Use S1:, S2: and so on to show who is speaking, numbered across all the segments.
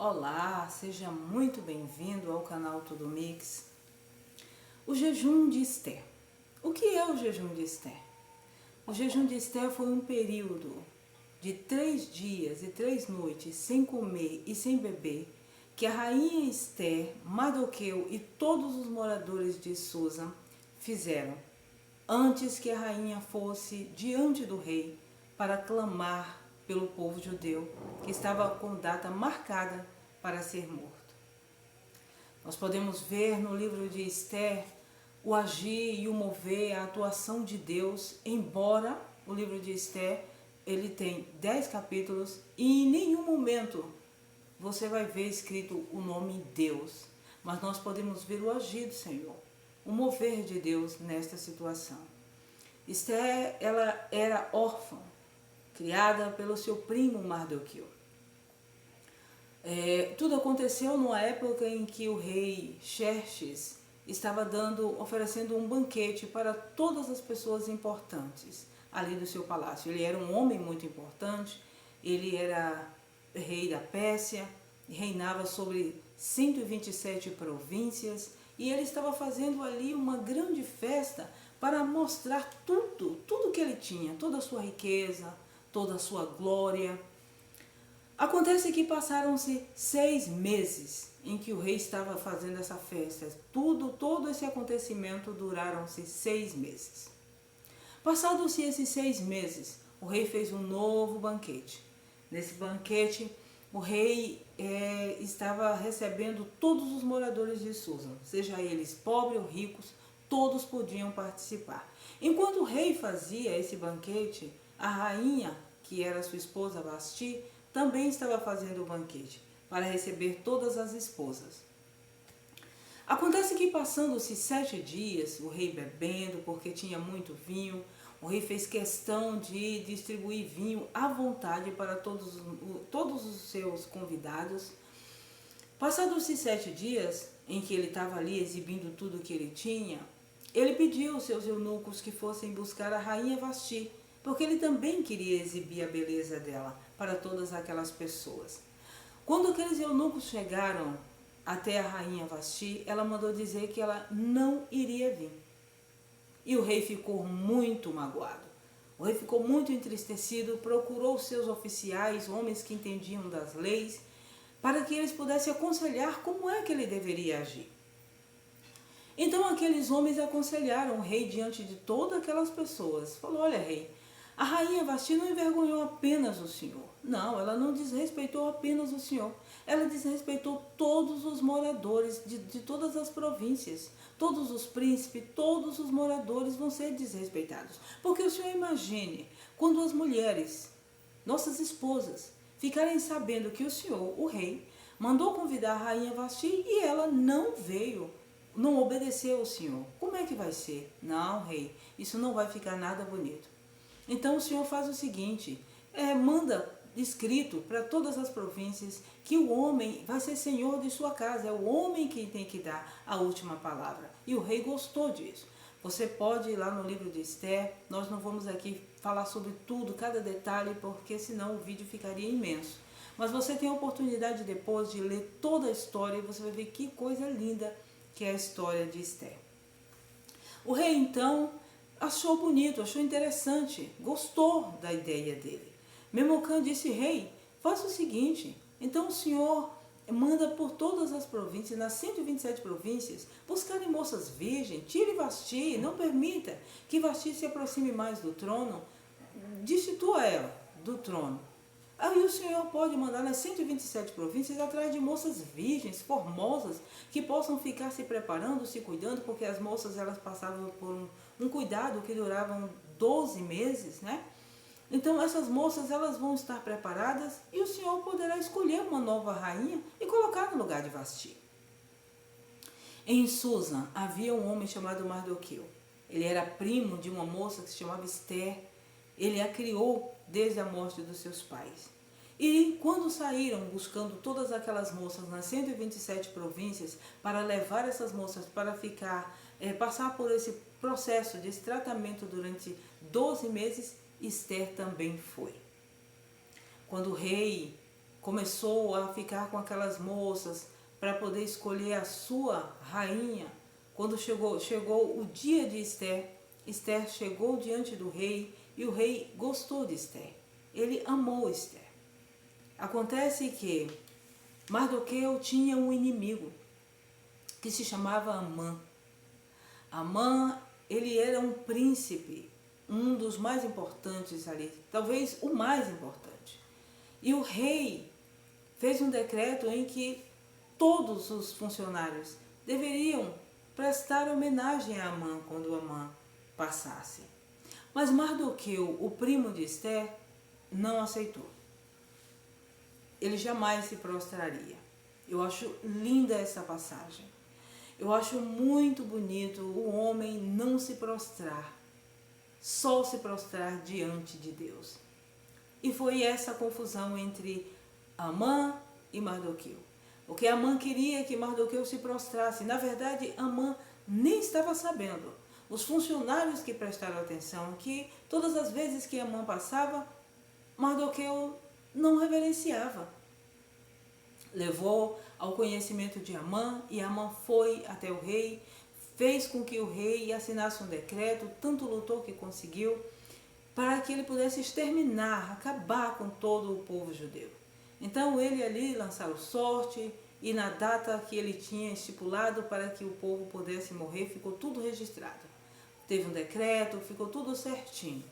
S1: Olá, seja muito bem-vindo ao canal Tudo Mix. O jejum de Esther. O que é o jejum de Esther? O jejum de Esther foi um período de 3 dias e 3 noites sem comer e sem beber, que a rainha Esther, Mardoqueu e todos os moradores de Susa fizeram, antes que a rainha fosse diante do rei para clamar pelo povo judeu, que estava com data marcada para ser morto. Nós podemos ver no livro de Esther o agir e o mover, a atuação de Deus, embora o livro de Esther ele tem 10 capítulos e em nenhum momento você vai ver escrito o nome Deus, mas nós podemos ver o agir do Senhor, o mover de Deus nesta situação. Esther, ela era órfã, criada pelo seu primo Mardoqueu. Tudo aconteceu numa época em que o rei Xerxes estava oferecendo um banquete para todas as pessoas importantes ali do seu palácio. Ele era um homem muito importante, ele era rei da Pérsia, reinava sobre 127 províncias e ele estava fazendo ali uma grande festa para mostrar tudo que ele tinha, toda a sua riqueza, toda a sua glória. Acontece que passaram-se 6 meses em que o rei estava fazendo essa festa. Todo esse acontecimento duraram-se 6 meses. Passados-se esses 6 meses, o rei fez um novo banquete. Nesse banquete, o rei estava recebendo todos os moradores de Susa, seja eles pobres ou ricos, todos podiam participar. Enquanto o rei fazia esse banquete, a rainha, que era sua esposa Vasti, também estava fazendo o banquete para receber todas as esposas. Acontece que passando-se 7 dias, o rei bebendo, porque tinha muito vinho, o rei fez questão de distribuir vinho à vontade para todos os seus convidados. Passados-se 7 dias, em que ele estava ali exibindo tudo o que ele tinha, ele pediu aos seus eunucos que fossem buscar a rainha Vasti, porque ele também queria exibir a beleza dela para todas aquelas pessoas. Quando aqueles eunucos chegaram até a rainha Vasti, ela mandou dizer que ela não iria vir. E o rei ficou muito magoado. O rei ficou muito entristecido, procurou seus oficiais, homens que entendiam das leis, para que eles pudessem aconselhar como é que ele deveria agir. Então aqueles homens aconselharam o rei diante de todas aquelas pessoas. Falou: olha, rei, a rainha Vasti não envergonhou apenas o senhor. Não, ela não desrespeitou apenas o senhor. Ela desrespeitou todos os moradores de todas as províncias. Todos os príncipes, todos os moradores vão ser desrespeitados. Porque o senhor imagine, quando as mulheres, nossas esposas, ficarem sabendo que o senhor, o rei, mandou convidar a rainha Vasti e ela não veio, não obedeceu ao senhor. Como é que vai ser? Não, rei, isso não vai ficar nada bonito. Então o senhor faz o seguinte, manda escrito para todas as províncias que o homem vai ser senhor de sua casa, é o homem quem tem que dar a última palavra. E o rei gostou disso. Você pode ir lá no livro de Esther, nós não vamos aqui falar sobre tudo, cada detalhe, porque senão o vídeo ficaria imenso. Mas você tem a oportunidade depois de ler toda a história e você vai ver que coisa linda que é a história de Esther. O rei então achou bonito, achou interessante, gostou da ideia dele. Memucã disse: rei, faça o seguinte, então o senhor manda por todas as províncias, nas 127 províncias, buscarem moças virgens, tire Vasti, não permita que Vasti se aproxime mais do trono, destitua ela do trono. Aí o senhor pode mandar nas 127 províncias atrás de moças virgens, formosas, que possam ficar se preparando, se cuidando, porque as moças elas passavam por um cuidado que durava 12 meses, né? Então essas moças elas vão estar preparadas e o senhor poderá escolher uma nova rainha e colocar no lugar de Vasti. Em Susa havia um homem chamado Mardoqueu. Ele era primo de uma moça que se chamava Esther. Ele a criou desde a morte dos seus pais. E quando saíram buscando todas aquelas moças nas 127 províncias para levar essas moças para passar por esse processo, desse tratamento durante 12 meses, Esther também foi. Quando o rei começou a ficar com aquelas moças para poder escolher a sua rainha, quando chegou o dia de Esther, Esther chegou diante do rei e o rei gostou de Esther. Ele amou Esther. Acontece que Mardoqueu tinha um inimigo que se chamava Amã. Amã, ele era um príncipe, um dos mais importantes ali, talvez o mais importante. E o rei fez um decreto em que todos os funcionários deveriam prestar homenagem a Amã quando Amã passasse. Mas Mardoqueu, o primo de Esther, não aceitou. Ele jamais se prostraria. Eu acho linda essa passagem. Eu acho muito bonito o homem não se prostrar, só se prostrar diante de Deus. E foi essa confusão entre Amã e Mardoqueu. Porque Amã queria que Mardoqueu se prostrasse. Na verdade, Amã nem estava sabendo. Os funcionários que prestaram atenção que todas as vezes que Amã passava, Mardoqueu não reverenciava. Levou ao conhecimento de Amã e Amã foi até o rei, fez com que o rei assinasse um decreto, tanto lutou que conseguiu, para que ele pudesse exterminar, acabar com todo o povo judeu. Então ele ali lançou sorte e na data que ele tinha estipulado para que o povo pudesse morrer, ficou tudo registrado. Teve um decreto, ficou tudo certinho.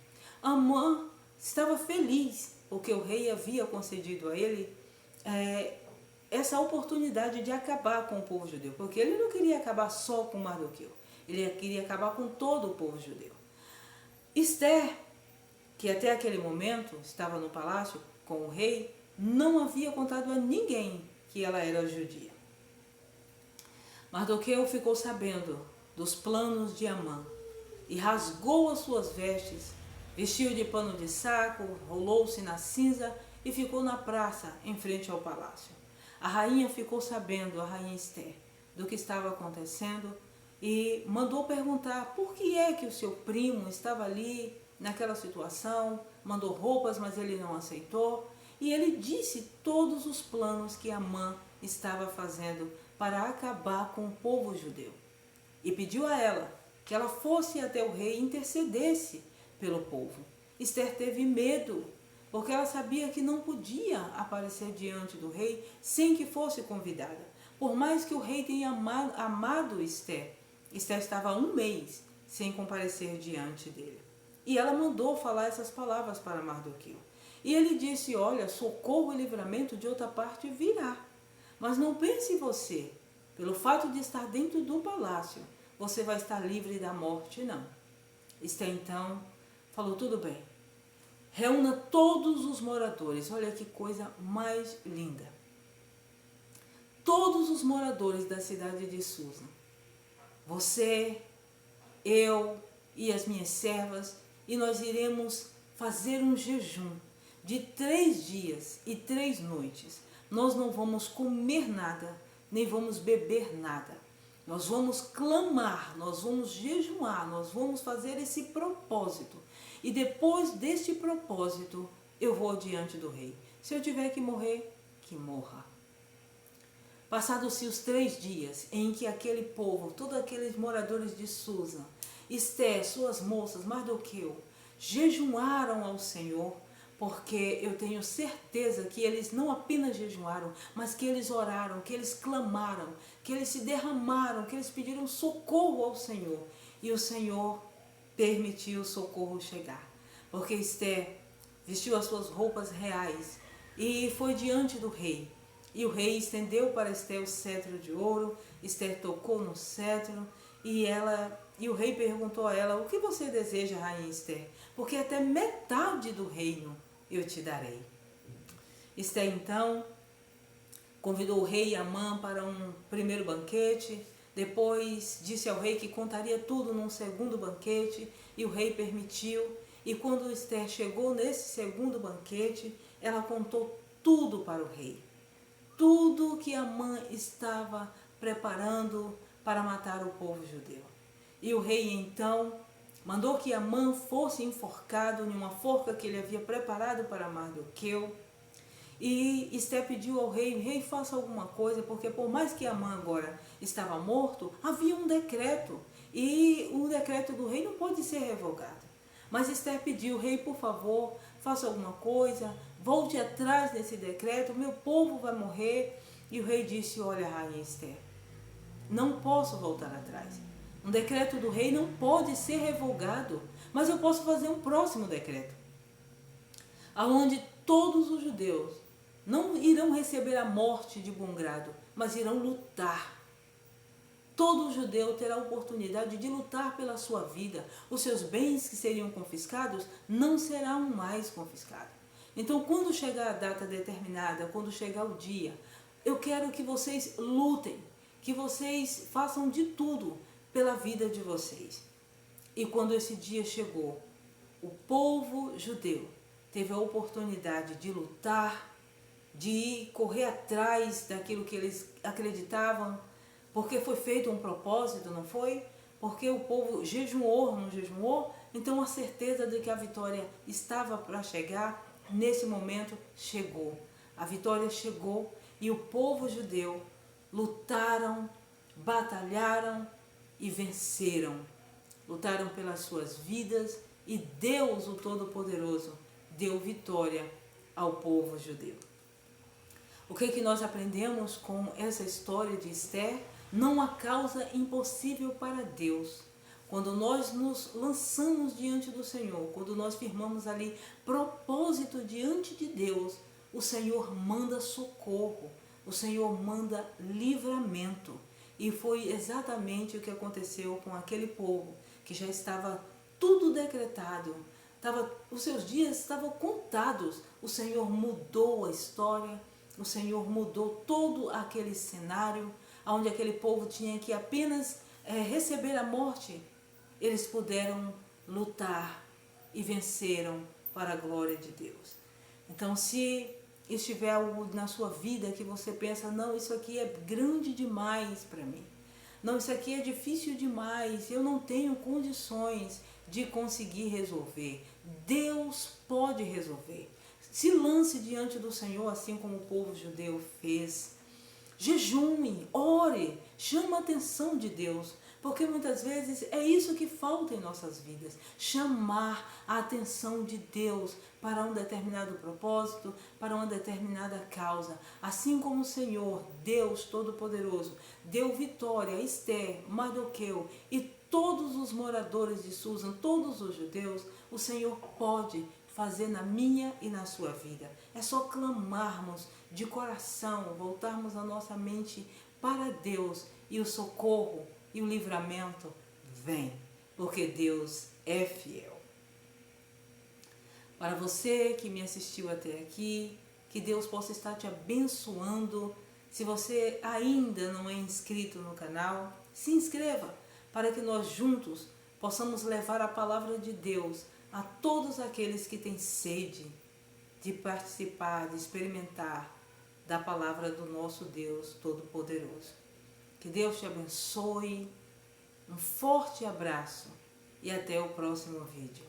S1: Amã estava feliz porque o rei havia concedido a ele essa oportunidade de acabar com o povo judeu, porque ele não queria acabar só com Mardoqueu, ele queria acabar com todo o povo judeu. Esther, que até aquele momento estava no palácio com o rei, não havia contado a ninguém que ela era judia. Mardoqueu ficou sabendo dos planos de Amã e rasgou as suas vestes, vestiu de pano de saco, rolou-se na cinza e ficou na praça em frente ao palácio. A rainha ficou sabendo, a rainha Esther, do que estava acontecendo e mandou perguntar por que é que o seu primo estava ali naquela situação, mandou roupas, mas ele não aceitou. E ele disse todos os planos que Amã estava fazendo para acabar com o povo judeu. E pediu a ela que ela fosse até o rei e intercedesse pelo povo. Esther teve medo, porque ela sabia que não podia aparecer diante do rei sem que fosse convidada. Por mais que o rei tenha amado Esther, Esther estava há um mês sem comparecer diante dele. E ela mandou falar essas palavras para Mardoqueu. E ele disse, olha, socorro e livramento de outra parte virá. Mas não pense você, pelo fato de estar dentro do palácio, você vai estar livre da morte, não. Esther então falou, tudo bem. Reúna todos os moradores, olha que coisa mais linda. Todos os moradores da cidade de Susa. Você, eu e as minhas servas, e nós iremos fazer um jejum de 3 dias e 3 noites. Nós não vamos comer nada, nem vamos beber nada. Nós vamos clamar, nós vamos jejuar, nós vamos fazer esse propósito. E depois deste propósito, eu vou diante do rei. Se eu tiver que morrer, que morra. Passados-se os 3 dias em que aquele povo, todos aqueles moradores de Susa, Esther, suas moças, Mardoqueu, jejuaram ao Senhor, porque eu tenho certeza que eles não apenas jejuaram, mas que eles oraram, que eles clamaram, que eles se derramaram, que eles pediram socorro ao Senhor. E o Senhor permitiu o socorro chegar, porque Esther vestiu as suas roupas reais e foi diante do rei. E o rei estendeu para Esther o cetro de ouro, Esther tocou no cetro e o rei perguntou a ela, o que você deseja, rainha Esther? Porque até metade do reino eu te darei. Esther então convidou o rei Amã para um primeiro banquete, depois disse ao rei que contaria tudo num segundo banquete, e o rei permitiu. E quando Esther chegou nesse segundo banquete, ela contou tudo para o rei. Tudo que Amã estava preparando para matar o povo judeu. E o rei então mandou que Amã fosse enforcado em uma forca que ele havia preparado para Mardoqueu. E Esther pediu ao rei, faça alguma coisa, porque por mais que Amã agora estava morto, havia um decreto. E o decreto do rei não pode ser revogado. Mas Esther pediu, rei, por favor, faça alguma coisa, volte atrás desse decreto, meu povo vai morrer. E o rei disse, olha, rainha Esther, não posso voltar atrás. Um decreto do rei não pode ser revogado, mas eu posso fazer um próximo decreto, aonde todos os judeus não irão receber a morte de bom grado, mas irão lutar. Todo judeu terá a oportunidade de lutar pela sua vida. Os seus bens que seriam confiscados não serão mais confiscados. Então, quando chegar a data determinada, quando chegar o dia, eu quero que vocês lutem, que vocês façam de tudo pela vida de vocês. E quando esse dia chegou, o povo judeu teve a oportunidade de lutar, de correr atrás daquilo que eles acreditavam, porque foi feito um propósito, não foi? Porque o povo jejuou, não jejuou? Então a certeza de que a vitória estava para chegar, nesse momento chegou. A vitória chegou e o povo judeu lutaram, batalharam e venceram. Lutaram pelas suas vidas e Deus, o Todo-Poderoso, deu vitória ao povo judeu. O que nós aprendemos com essa história de Esther? Não há causa impossível para Deus. Quando nós nos lançamos diante do Senhor, quando nós firmamos ali propósito diante de Deus, o Senhor manda socorro, o Senhor manda livramento. E foi exatamente o que aconteceu com aquele povo, que já estava tudo decretado, os seus dias estavam contados. O Senhor mudou a história, o Senhor mudou todo aquele cenário, onde aquele povo tinha que apenas receber a morte. Eles puderam lutar e venceram para a glória de Deus. Então, se estiver algo na sua vida que você pensa, não, isso aqui é grande demais para mim, não, isso aqui é difícil demais, eu não tenho condições de conseguir resolver, Deus pode resolver. Se lance diante do Senhor, assim como o povo judeu fez. Jejume, ore, chama a atenção de Deus, porque muitas vezes é isso que falta em nossas vidas, chamar a atenção de Deus para um determinado propósito, para uma determinada causa. Assim como o Senhor, Deus Todo-Poderoso, deu vitória a Esther, Mardoqueu e todos os moradores de Susa, todos os judeus, o Senhor pode fazer na minha e na sua vida. É só clamarmos de coração, voltarmos a nossa mente para Deus e o socorro e o livramento vem, porque Deus é fiel. Para você que me assistiu até aqui, que Deus possa estar te abençoando. Se você ainda não é inscrito no canal, se inscreva para que nós juntos possamos levar a palavra de Deus a todos aqueles que têm sede de participar, de experimentar da palavra do nosso Deus Todo-Poderoso. Que Deus te abençoe, um forte abraço e até o próximo vídeo.